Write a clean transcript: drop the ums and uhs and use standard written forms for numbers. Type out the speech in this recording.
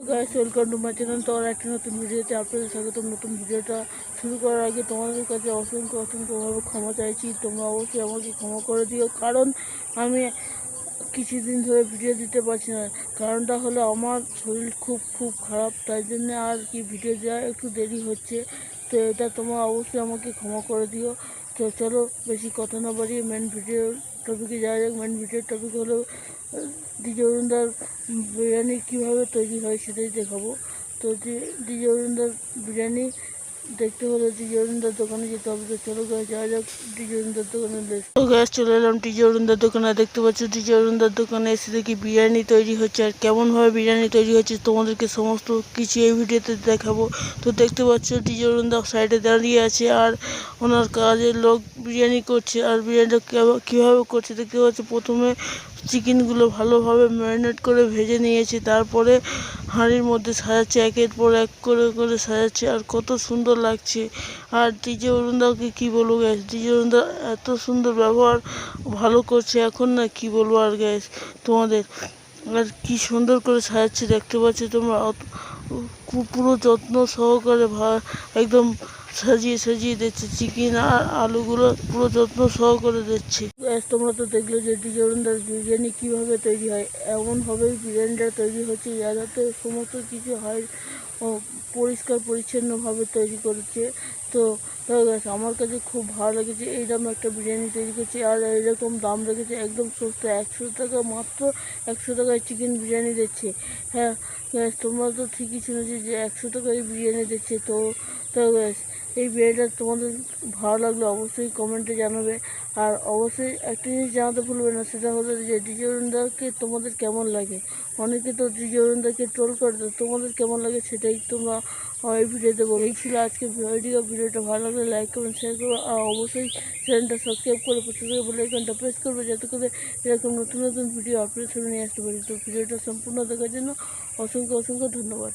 Guys, welcome to my channel. তো আর একটা নতুন ভিডিওতে আপনাদের স্বাগতম। নতুন ভিডিওটা শুরু করার আগে তোমাদের কাছে অসংখ্যভাবে ক্ষমা চাইছি। তোমরা অবশ্যই আমাকে ক্ষমা করে দিও, কারণ আমি কিছুদিন ধরে ভিডিও দিতে পারছি না। কারণটা হলো আমার শরীর খুব খারাপ, তাই জন্য আর কি ভিডিও দেওয়া একটু দেরি হচ্ছে। তো এটা তোমরা অবশ্যই আমাকে ক্ষমা করে দিও। তো চলো বেশি কথা না বাড়িয়ে মেন ভিডিও টপিকে যাওয়া যাক। মেন ভিডিওর টপিক হলো ডিজে অরুণদার বিরিয়ানি কীভাবে তৈরি হয় সেটাই দেখাবো। তো ডিজে অরুণদার বিরিয়ানি দেখতে হলে ডিজে অরুণদার দোকানে যেতে হবে। তো চলো গাছ যাওয়া যাক ডিজে অরুণদার দোকানে। তো গ্যাস চলে এলাম ডিজে অরুণদার দোকানে। দেখতে পাচ্ছ ডিজে অরুণদার দোকানে এসে দেখি বিরিয়ানি তৈরি হচ্ছে, আর কেমনভাবে বিরিয়ানি তৈরি হচ্ছে তোমাদেরকে সমস্ত কিছু এই ভিডিওতে দেখাবো। তো দেখতে পাচ্ছ ডিজে অরুণদা সাইডে দাঁড়িয়ে আছে, আর ওনার কাজের লোক বিরিয়ানি করছে। আর বিরিয়ানিটা কীভাবে করছে দেখতে পাচ্ছ, প্রথমে চিকেনগুলো ভালোভাবে ম্যারিনেট করে ভেজে নিয়েছে, তারপরে হাঁড়ির মধ্যে সাজাচ্ছে, একের পর এক করে সাজাচ্ছে, আর কত সুন্দর লাগছে। আর ডিজে অরুণদাকে কী বলবো গ্যাস, ডিজে অরুণদা এত সুন্দর ব্যবহার ভালো করছে এখন, না কি বলবো আর গ্যাস তোমাদের। আর কি সুন্দর করে সাজাচ্ছে দেখতে পাচ্ছ তোমরা, পুরো যত্ন সহকারে একদম সাজিয়ে দিচ্ছে। চিকেন আর আলুগুলো পুরো যত্ন সহকারে দিচ্ছে। তোমরা তো দেখলে যে ডিজে অরুণদার বিরিয়ানি কীভাবে তৈরি হয়। এমনভাবেই বিরিয়ানিটা তৈরি হচ্ছে যাতে সমস্ত কিছু হয় পরিষ্কার পরিচ্ছন্নভাবে তৈরি করেছে। তো আমার কাছে খুব ভালো লেগেছে। এইরকম একটা বিরিয়ানি তৈরি করছে, আর এইরকম দাম রেখেছে একদম সস্তা, 100 টাকা, মাত্র 100 টাকায় চিকেন বিরিয়ানি দিচ্ছে। হ্যাঁ গ্যাস, তোমরা তো ঠিকই শুনেছি যে 100 টাকায় বিরিয়ানি দিচ্ছে। তো গ্যাস, এই বিরিয়ানিটা তোমাদের ভালো লাগলে অবশ্যই কমেন্টে জানাবে। আর অবশ্যই একটা জিনিস জানাতে ভুলবে না, সেটা হলো যে ডিজে অরুণদাকে তোমাদের কেমন লাগে। অনেকে তো ডিজে অরুণদাকে ট্রোল করে, তো তোমাদের কেমন লাগে সেটাই তোমরা এই ভিডিওতে বলো। এই ছিল আজকে ভিডিওটা ভালো লাগলে লাইক করবেন, শেয়ার করবেন, আর অবশ্যই চ্যানেলটা সাবস্ক্রাইব করে পাশে থেকে বেল আইকনটা প্রেস করবে, যাতে করে এরকম নতুন ভিডিও আপনাদের সামনে নিয়ে আসতে পারি। তো ভিডিওটা সম্পূর্ণ দেখার জন্য অসংখ্য ধন্যবাদ।